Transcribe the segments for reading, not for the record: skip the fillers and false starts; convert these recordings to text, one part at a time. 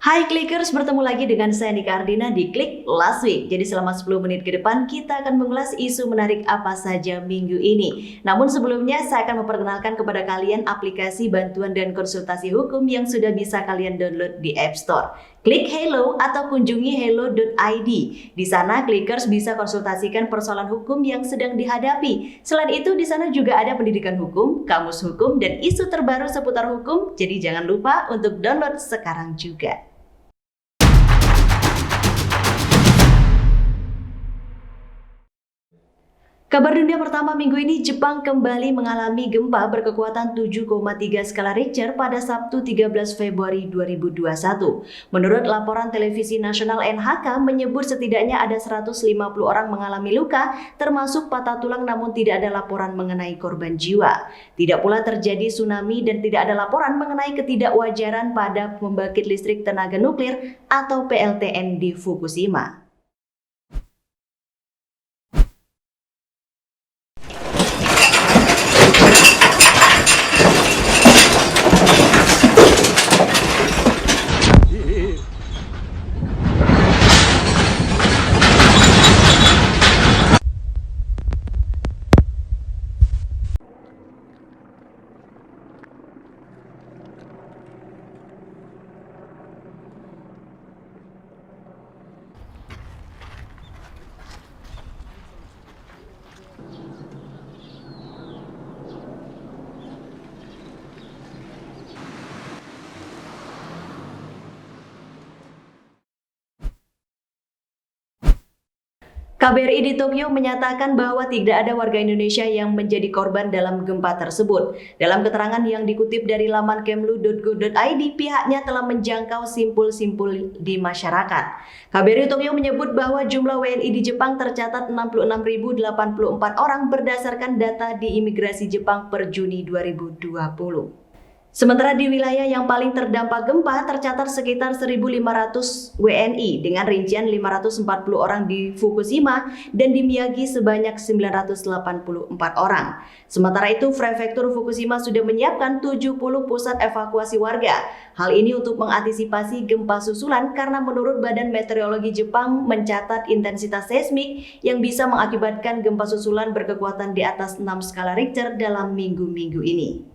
Hai Clickers, bertemu lagi dengan saya Nika Ardina di Klik Last Week. Jadi selama 10 menit ke depan kita akan mengulas isu menarik apa saja minggu ini. Namun sebelumnya saya akan memperkenalkan kepada kalian aplikasi bantuan dan konsultasi hukum yang sudah bisa kalian download di App Store. Klik Hello atau kunjungi hello.id. Di sana Clickers bisa konsultasikan persoalan hukum yang sedang dihadapi. Selain itu di sana juga ada pendidikan hukum, kamus hukum, dan isu terbaru seputar hukum. Jadi jangan lupa untuk download sekarang juga. Kabar dunia pertama minggu ini, Jepang kembali mengalami gempa berkekuatan 7,3 skala Richter pada Sabtu 13 Februari 2021. Menurut laporan televisi nasional NHK menyebut setidaknya ada 150 orang mengalami luka, termasuk patah tulang, namun tidak ada laporan mengenai korban jiwa. Tidak pula terjadi tsunami dan tidak ada laporan mengenai ketidakwajaran pada pembangkit listrik tenaga nuklir atau PLTN di Fukushima. KBRI di Tokyo menyatakan bahwa tidak ada warga Indonesia yang menjadi korban dalam gempa tersebut. Dalam keterangan yang dikutip dari laman kemlu.go.id, pihaknya telah menjangkau simpul-simpul di masyarakat. KBRI Tokyo menyebut bahwa jumlah WNI di Jepang tercatat 66.084 orang berdasarkan data di imigrasi Jepang per Juni 2020. Sementara di wilayah yang paling terdampak gempa tercatat sekitar 1.500 WNI dengan rincian 540 orang di Fukushima dan di Miyagi sebanyak 984 orang. Sementara itu, Prefektur Fukushima sudah menyiapkan 70 pusat evakuasi warga. Hal ini untuk mengantisipasi gempa susulan karena menurut Badan Meteorologi Jepang mencatat intensitas seismik yang bisa mengakibatkan gempa susulan berkekuatan di atas 6 skala Richter dalam minggu-minggu ini.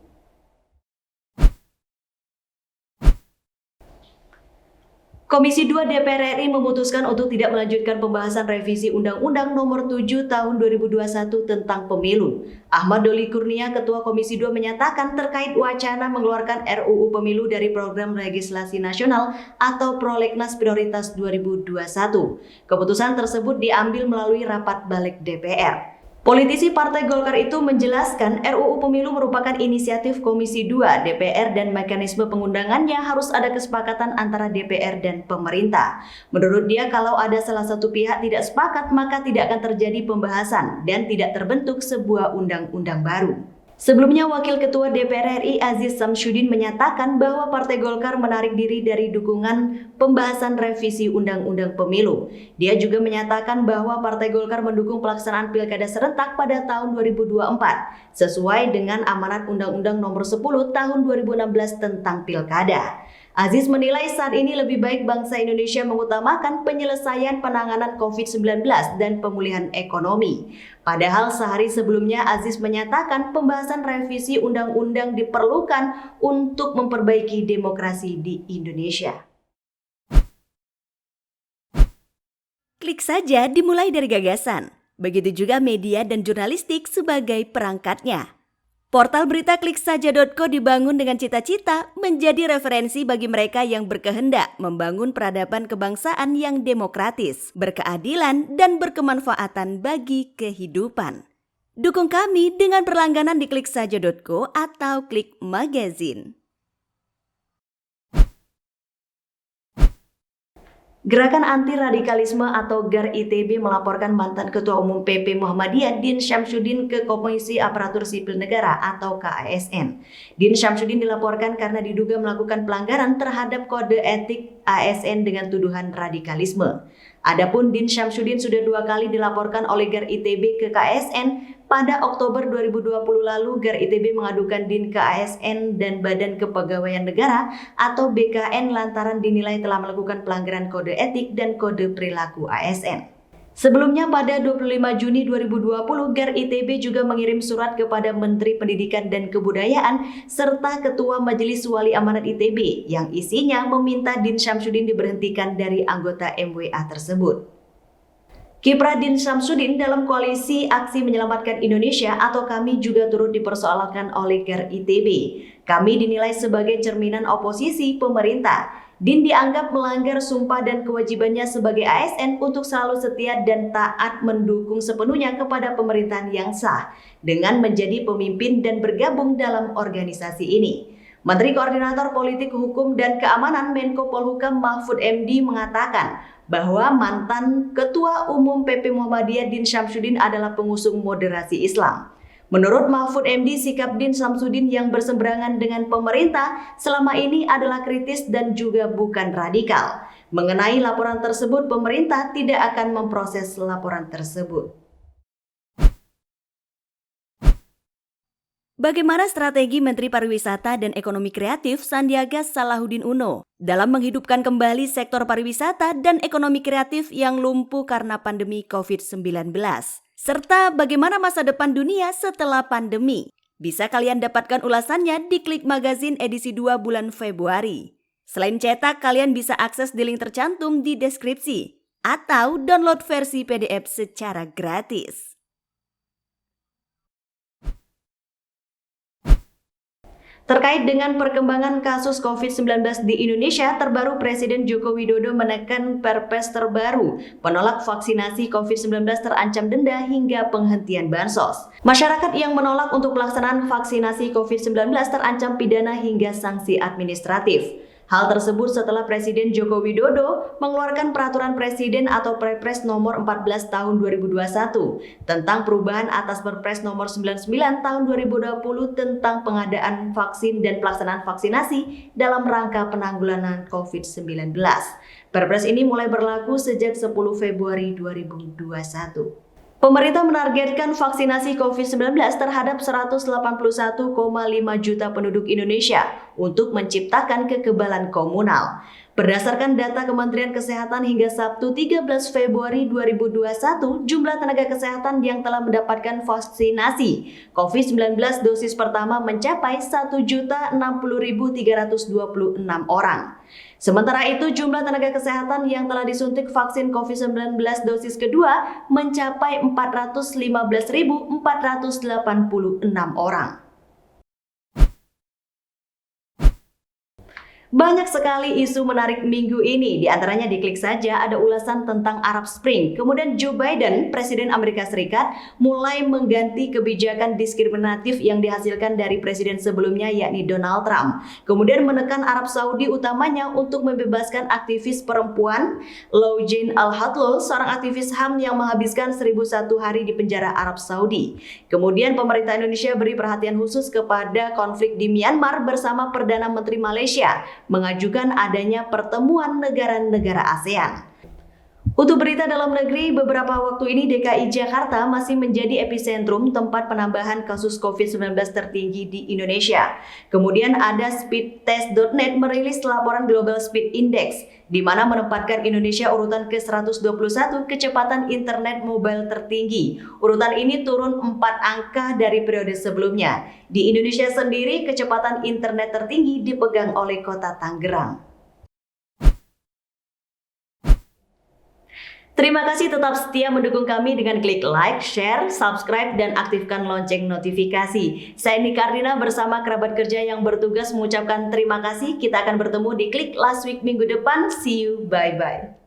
Komisi 2 DPR RI memutuskan untuk tidak melanjutkan pembahasan revisi Undang-Undang Nomor 7 Tahun 2021 tentang Pemilu. Ahmad Doli Kurnia, Ketua Komisi 2 menyatakan terkait wacana mengeluarkan RUU Pemilu dari Program Legislasi Nasional atau Prolegnas Prioritas 2021. Keputusan tersebut diambil melalui rapat balik DPR. Politisi Partai Golkar itu menjelaskan RUU Pemilu merupakan inisiatif Komisi 2 DPR dan mekanisme pengundangannya harus ada kesepakatan antara DPR dan pemerintah. Menurut dia, kalau ada salah satu pihak tidak sepakat, maka tidak akan terjadi pembahasan dan tidak terbentuk sebuah undang-undang baru. Sebelumnya, Wakil Ketua DPR RI Aziz Samsudin menyatakan bahwa Partai Golkar menarik diri dari dukungan pembahasan revisi Undang-Undang Pemilu. Dia juga menyatakan bahwa Partai Golkar mendukung pelaksanaan Pilkada serentak pada tahun 2024 sesuai dengan amanat Undang-Undang Nomor 10 Tahun 2016 tentang Pilkada. Aziz menilai saat ini lebih baik bangsa Indonesia mengutamakan penyelesaian penanganan COVID-19 dan pemulihan ekonomi. Padahal sehari sebelumnya Aziz menyatakan pembahasan revisi undang-undang diperlukan untuk memperbaiki demokrasi di Indonesia. Klik saja dimulai dari gagasan. Begitu juga media dan jurnalistik sebagai perangkatnya. Portal berita kliksaja.co dibangun dengan cita-cita menjadi referensi bagi mereka yang berkehendak membangun peradaban kebangsaan yang demokratis, berkeadilan, dan berkemanfaatan bagi kehidupan. Dukung kami dengan berlangganan di kliksaja.co atau Klik Magazine. Gerakan Anti Radikalisme atau GAR ITB melaporkan mantan Ketua Umum PP Muhammadiyah Din Syamsuddin ke Komisi Aparatur Sipil Negara atau KASN. Din Syamsuddin dilaporkan karena diduga melakukan pelanggaran terhadap kode etik ASN dengan tuduhan radikalisme. Adapun Din Syamsuddin sudah 2 kali dilaporkan oleh GAR ITB ke KASN pada Oktober 2020 lalu GAR ITB mengadukan DIN ke ASN dan Badan Kepegawaian Negara atau BKN lantaran dinilai telah melakukan pelanggaran kode etik dan kode perilaku ASN. Sebelumnya pada 25 Juni 2020, GAR ITB juga mengirim surat kepada Menteri Pendidikan dan Kebudayaan serta Ketua Majelis Wali Amanat ITB yang isinya meminta Din Syamsuddin diberhentikan dari anggota MWA tersebut. Kiprah Din Syamsuddin dalam koalisi Aksi Menyelamatkan Indonesia atau KAMI juga turut dipersoalkan oleh GAR ITB. KAMI dinilai sebagai cerminan oposisi pemerintah. Din dianggap melanggar sumpah dan kewajibannya sebagai ASN untuk selalu setia dan taat mendukung sepenuhnya kepada pemerintahan yang sah dengan menjadi pemimpin dan bergabung dalam organisasi ini. Menteri Koordinator Politik Hukum dan Keamanan Menko Polhukam Mahfud MD mengatakan bahwa mantan Ketua Umum PP Muhammadiyah Din Syamsuddin adalah pengusung moderasi Islam. Menurut Mahfud MD, sikap Din Syamsuddin yang berseberangan dengan pemerintah selama ini adalah kritis dan juga bukan radikal. Mengenai laporan tersebut, pemerintah tidak akan memproses laporan tersebut. Bagaimana strategi Menteri Pariwisata dan Ekonomi Kreatif Sandiaga Salahuddin Uno dalam menghidupkan kembali sektor pariwisata dan ekonomi kreatif yang lumpuh karena pandemi COVID-19? Serta bagaimana masa depan dunia setelah pandemi? Bisa kalian dapatkan ulasannya di Klik Magazine edisi 2 bulan Februari. Selain cetak, kalian bisa akses di link tercantum di deskripsi atau download versi PDF secara gratis. Terkait dengan perkembangan kasus COVID-19 di Indonesia, terbaru Presiden Joko Widodo menekan Perpres terbaru penolak vaksinasi COVID-19 terancam denda hingga penghentian bansos. Masyarakat yang menolak untuk pelaksanaan vaksinasi COVID-19 terancam pidana hingga sanksi administratif. Hal tersebut setelah Presiden Joko Widodo mengeluarkan Peraturan Presiden atau Perpres nomor 14 tahun 2021 tentang perubahan atas Perpres nomor 99 tahun 2020 tentang pengadaan vaksin dan pelaksanaan vaksinasi dalam rangka penanggulangan COVID-19. Perpres ini mulai berlaku sejak 10 Februari 2021. Pemerintah menargetkan vaksinasi COVID-19 terhadap 181,5 juta penduduk Indonesia untuk menciptakan kekebalan komunal. Berdasarkan data Kementerian Kesehatan hingga Sabtu 13 Februari 2021, jumlah tenaga kesehatan yang telah mendapatkan vaksinasi COVID-19 dosis pertama mencapai 1.060.326 orang. Sementara itu, jumlah tenaga kesehatan yang telah disuntik vaksin COVID-19 dosis kedua mencapai 415.486 orang. Banyak sekali isu menarik minggu ini, diantaranya di Klik Saja ada ulasan tentang Arab Spring. Kemudian Joe Biden, Presiden Amerika Serikat, mulai mengganti kebijakan diskriminatif yang dihasilkan dari presiden sebelumnya yakni Donald Trump. Kemudian menekan Arab Saudi utamanya untuk membebaskan aktivis perempuan Loujain Al-Hathloul, seorang aktivis HAM yang menghabiskan 1.001 hari di penjara Arab Saudi. Kemudian pemerintah Indonesia beri perhatian khusus kepada konflik di Myanmar bersama Perdana Menteri Malaysia mengajukan adanya pertemuan negara-negara ASEAN. Untuk berita dalam negeri, beberapa waktu ini DKI Jakarta masih menjadi epicentrum tempat penambahan kasus COVID-19 tertinggi di Indonesia. Kemudian ada speedtest.net merilis laporan Global Speed Index, di mana menempatkan Indonesia urutan ke-121 kecepatan internet mobile tertinggi. Urutan ini turun 4 angka dari periode sebelumnya. Di Indonesia sendiri, kecepatan internet tertinggi dipegang oleh Kota Tangerang. Terima kasih tetap setia mendukung kami dengan klik like, share, subscribe, dan aktifkan lonceng notifikasi. Saya Nika Ardina bersama kerabat kerja yang bertugas mengucapkan terima kasih. Kita akan bertemu di Klik Last Week minggu depan. See you, bye-bye.